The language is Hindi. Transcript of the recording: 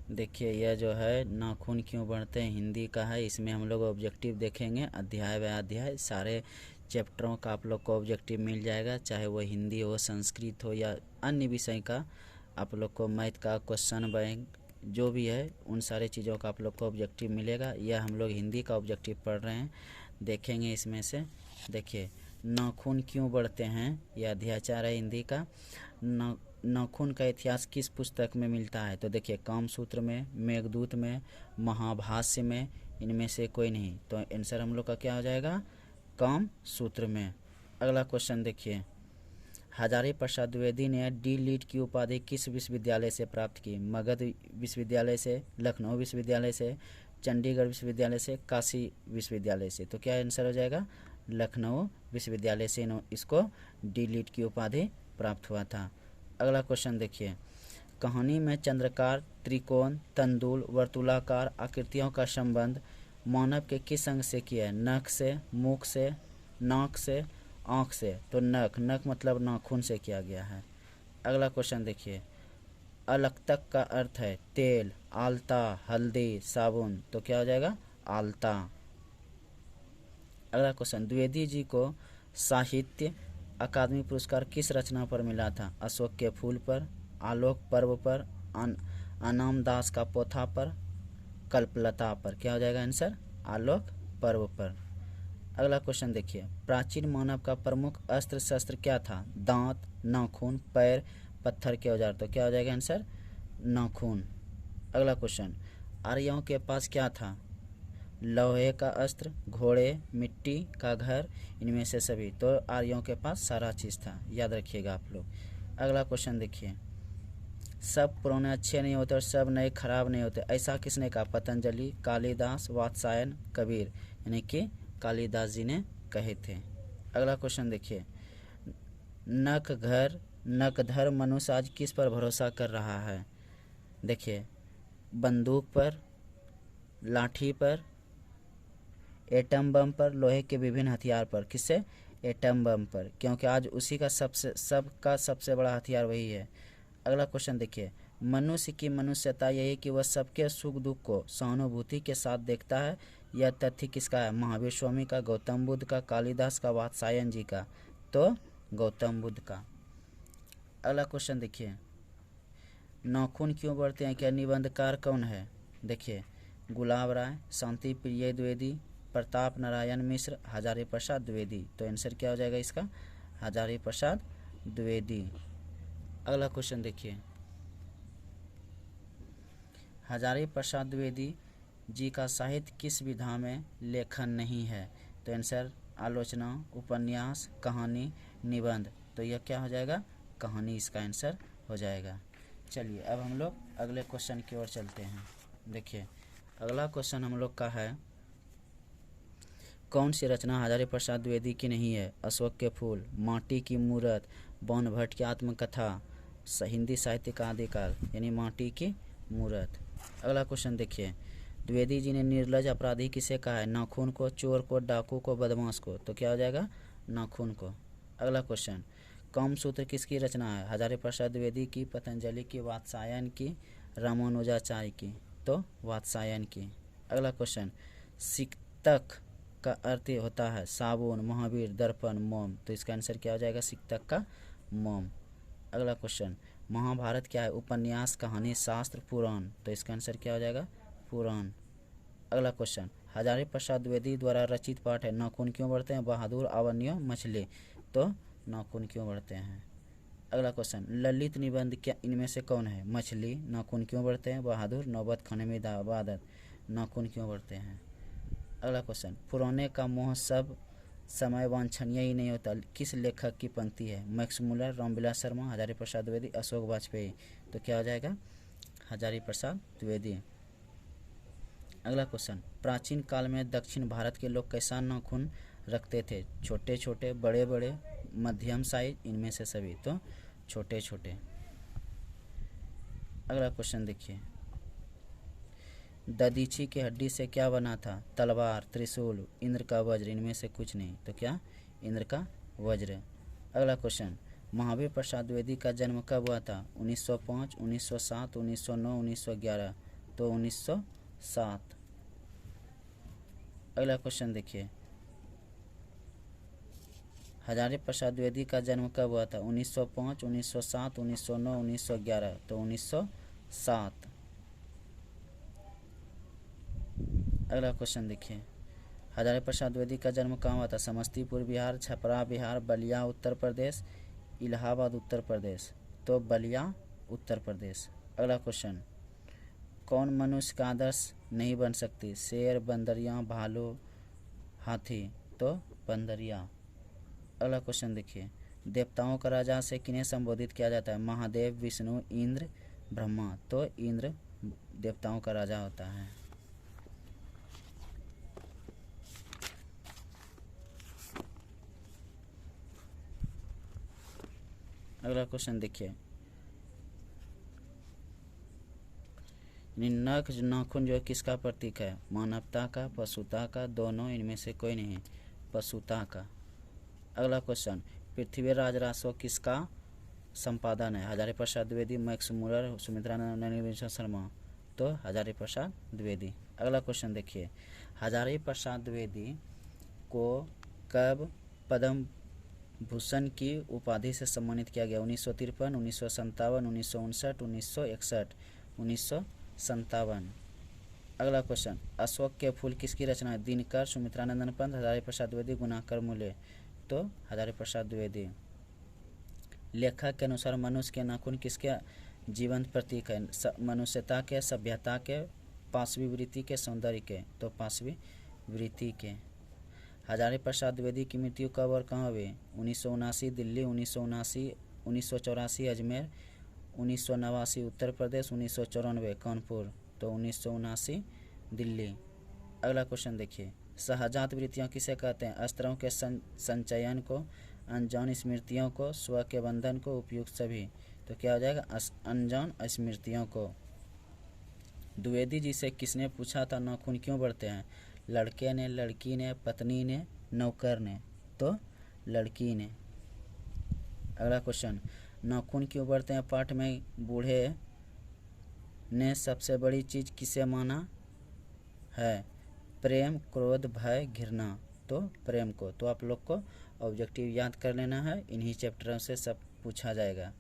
देखिए यह जो है नाखून क्यों बढ़ते हैं हिंदी का है। इसमें हम लोग ऑब्जेक्टिव देखेंगे, अध्याय व अध्याय सारे चैप्टरों का आप लोग को ऑब्जेक्टिव मिल जाएगा, चाहे वो हिंदी हो, संस्कृत हो या अन्य विषय का। आप लोग को मैथ का क्वेश्चन बैंक जो भी है उन सारे चीज़ों का आप लोग को ऑब्जेक्टिव मिलेगा। यह हम लोग हिंदी का ऑब्जेक्टिव पढ़ रहे हैं, देखेंगे इसमें से। देखिए नाखून क्यों बढ़ते हैं, यह अध्याय 4 है हिंदी का। नाखून का इतिहास किस पुस्तक में मिलता है? तो देखिए कामसूत्र में, मेघदूत में, महाभाष्य में, इनमें से कोई नहीं। तो आंसर हम लोग का क्या हो जाएगा? कामसूत्र में। अगला क्वेश्चन देखिए, हजारी प्रसाद द्विवेदी ने डी लिट की उपाधि किस विश्वविद्यालय से प्राप्त की? मगध विश्वविद्यालय से, लखनऊ विश्वविद्यालय से, चंडीगढ़ विश्वविद्यालय से, काशी विश्वविद्यालय से। तो क्या आंसर हो जाएगा? लखनऊ विश्वविद्यालय से इसको डी लिट की उपाधि प्राप्त हुआ था। अगला क्वेश्चन देखिए, कहानी में चंद्रकार, त्रिकोण, तंदुल, वर्तुलाकार आकृतियों का संबंध मानव के किस अंग से किया है? नख से, मुख से, नाक से, आँख से। तो नख, नख मतलब नाखून से किया गया है। अगला क्वेश्चन देखिए, अलक्तक का अर्थ है तेल, आलता, हल्दी, साबुन। तो क्या हो जाएगा? आलता। अगला क्वेश्चन, द्विवेदी जी को साहित्य अकादमी पुरस्कार किस रचना पर मिला था? अशोक के फूल पर, आलोक पर्व पर, अनाम दास का पोथा पर, कल्पलता पर। क्या हो जाएगा आंसर? आलोक पर्व पर। अगला क्वेश्चन देखिए, प्राचीन मानव का प्रमुख अस्त्र शस्त्र क्या था? दांत, नाखून, पैर, पत्थर के औजार। तो क्या हो जाएगा आंसर? नाखून। अगला क्वेश्चन, आर्यों के पास क्या था? लोहे का अस्त्र, घोड़े, मिट्टी का घर, इनमें से सभी। तो आर्यों के पास सारा चीज़ था, याद रखिएगा आप लोग। अगला क्वेश्चन देखिए, सब पुराने अच्छे नहीं होते और सब नए खराब नहीं होते, ऐसा किसने कहा? पतंजलि, कालिदास, वात्सायन, कबीर। यानी कि कालिदास जी ने कहे थे। अगला क्वेश्चन देखिए, नखधर मनुष्य आज किस पर भरोसा कर रहा है? देखिए, बंदूक पर, लाठी पर, एटम बम पर, लोहे के विभिन्न हथियार पर। किससे? एटम बम पर, क्योंकि आज उसी का सबसे बड़ा हथियार वही है। अगला क्वेश्चन देखिए, मनुष्य की मनुष्यता यही कि वह सबके सुख दुख को सहानुभूति के साथ देखता है। यह तथ्य किसका है? महावीर स्वामी का, गौतम बुद्ध का, कालिदास का, वात्सायन जी का। तो गौतम बुद्ध का। अगला क्वेश्चन देखिए, नाखून क्यों बढ़ते हैं, क्या निबंधकार कौन है? देखिए, गुलाब राय, शांति प्रिय द्विवेदी, प्रताप नारायण मिश्र, हजारी प्रसाद द्विवेदी। तो आंसर क्या हो जाएगा इसका? हजारी प्रसाद द्विवेदी। अगला क्वेश्चन देखिए, हजारी प्रसाद द्विवेदी जी का साहित्य किस विधा में लेखन नहीं है? तो आंसर आलोचना, उपन्यास, कहानी, निबंध। तो यह क्या हो जाएगा? कहानी इसका आंसर हो जाएगा। चलिए अब हम लोग अगले क्वेश्चन की ओर चलते हैं। देखिए अगला क्वेश्चन हम लोग का है, कौन सी रचना हजारी प्रसाद द्विवेदी की नहीं है? अशोक के फूल, माटी की मूरत, बौन भट्ट की आत्मकथा, हिंदी साहित्य का आदिकाल, यानी माटी की मूरत। अगला क्वेश्चन देखिए, द्विवेदी जी ने निर्लज अपराधी किसे कहा है? नाखून को, चोर को, डाकू को, बदमाश को। तो क्या हो जाएगा? नाखून को। अगला क्वेश्चन, कामसूत्र किसकी रचना है? हजारी प्रसाद द्विवेदी की, पतंजलि की, वात्सायन की, रामानुजाचार्य की। तो वात्सायन की। अगला क्वेश्चन, सिक्तक का अर्थ होता है साबुन, महावीर, दर्पण, मोम। तो इसका आंसर क्या हो जाएगा? सिक्तक का मोम। अगला क्वेश्चन, महाभारत क्या है? उपन्यास, कहानी, शास्त्र, पुराण। तो इसका आंसर क्या हो जाएगा? पुराण। अगला क्वेश्चन, हजारी प्रसाद द्विवेदी द्वारा रचित पाठ है नाखून क्यों बढ़ते हैं, बहादुर, अवन्यो, मछली। तो नाखून क्यों बढ़ते हैं। अगला क्वेश्चन, ललित निबंध क्या इनमें से कौन है? मछली, नाखून क्यों बढ़ते हैं, बहादुर, नौबत खाने में इबादत, नाखून क्यों बढ़ते हैं। अगला क्वेश्चन, पुराने का मोह सब समय वांछनीय ही नहीं होता, किस लेखक की पंक्ति है? Max Muller, Ramvilas Sharma, Hazari Prasad Dwivedi, Ashok Vajpayee. तो क्या हो जाएगा? हजारी प्रसाद द्विवेदी। अगला क्वेश्चन, प्राचीन काल में दक्षिण भारत के लोग कैसा नाखून रखते थे? छोटे छोटे, बड़े बड़े, मध्यम साइज, इनमें से सभी। तो छोटे छोटे। अगला क्वेश्चन देखिए, दधीची की हड्डी से क्या बना था? तलवार, त्रिशूल, इंद्र का वज्र, इनमें से कुछ नहीं। तो क्या? इंद्र का वज्र। अगला क्वेश्चन, महावीर प्रसाद द्विवेदी का जन्म कब हुआ था? 1905, 1907, 1909, 1911। तो 1907। अगला क्वेश्चन देखिए, हजारी प्रसाद द्विवेदी का जन्म कब हुआ था? 1905, 1907, 1909, 1911। तो 1907। अगला क्वेश्चन देखिए, हजारी प्रसाद द्विवेदी का जन्म कहाँ हुआ था? समस्तीपुर बिहार, छपरा बिहार, बलिया उत्तर प्रदेश, इलाहाबाद उत्तर प्रदेश। तो बलिया उत्तर प्रदेश। अगला क्वेश्चन, कौन मनुष्य का आदर्श नहीं बन सकती? शेर, बंदरिया, भालू, हाथी। तो बंदरिया। अगला क्वेश्चन देखिए, देवताओं का राजा से किन्हें संबोधित किया जाता है? महादेव, विष्णु, इंद्र, ब्रह्मा। तो इंद्र देवताओं का राजा होता है। अगला क्वेश्चन देखिए, नख नाखून जो किसका प्रतीक है? मानवता का, पशुता का, दोनों, इनमें से कोई नहीं, पशुता का। अगला क्वेश्चन, पृथ्वीराज रासो किसका संपादन है? Hazari Prasad Dwivedi, Max Muller, Sumitranand, Nalini Sharma. तो हजारी प्रसाद द्विवेदी। अगला क्वेश्चन देखिए, हजारी प्रसाद द्विवेदी को कब पद्म भूषण की उपाधि से सम्मानित किया गया? 1953, 1957, 1959, 1961। 1957। अगला क्वेश्चन, अशोक के फूल किसकी रचना है? दिनकर, सुमित्रानंदन पंत, हजारी प्रसाद द्विवेदी, गुणाकर मूल्य। तो हजारी प्रसाद द्विवेदी। लेखक के अनुसार मनुष्य के नाखून किसके जीवंत प्रतीक है? मनुष्यता के, सभ्यता के, पांचवी वृत्ति के, सौंदर्य के। तो पांचवी वृत्ति के। हजारी प्रसाद द्विवेदी की मृत्यु कब और कहाँ हुई? 1979 दिल्ली, 1984 अजमेर, 1989 उत्तर प्रदेश, 1994 कानपुर। तो 1979 दिल्ली। अगला क्वेश्चन देखिए, सहजात वृत्तियाँ किसे कहते हैं? अस्त्रों के संचयन को, अनजान स्मृतियों को, स्व के बंधन को, उपयुक्त सभी। तो क्या हो जाएगा? अनजान स्मृतियों को। द्विवेदी जी से किसने पूछा था नाखून क्यों बढ़ते हैं? लड़के ने, लड़की ने, पत्नी ने, नौकर ने। तो लड़की ने। अगला क्वेश्चन, नाखून क्यों बढ़ते हैं पाठ में बूढ़े ने सबसे बड़ी चीज़ किसे माना है? प्रेम, क्रोध, भय, घृणा। तो प्रेम को। तो आप लोग को ऑब्जेक्टिव याद कर लेना है, इन्हीं चैप्टरों से सब पूछा जाएगा।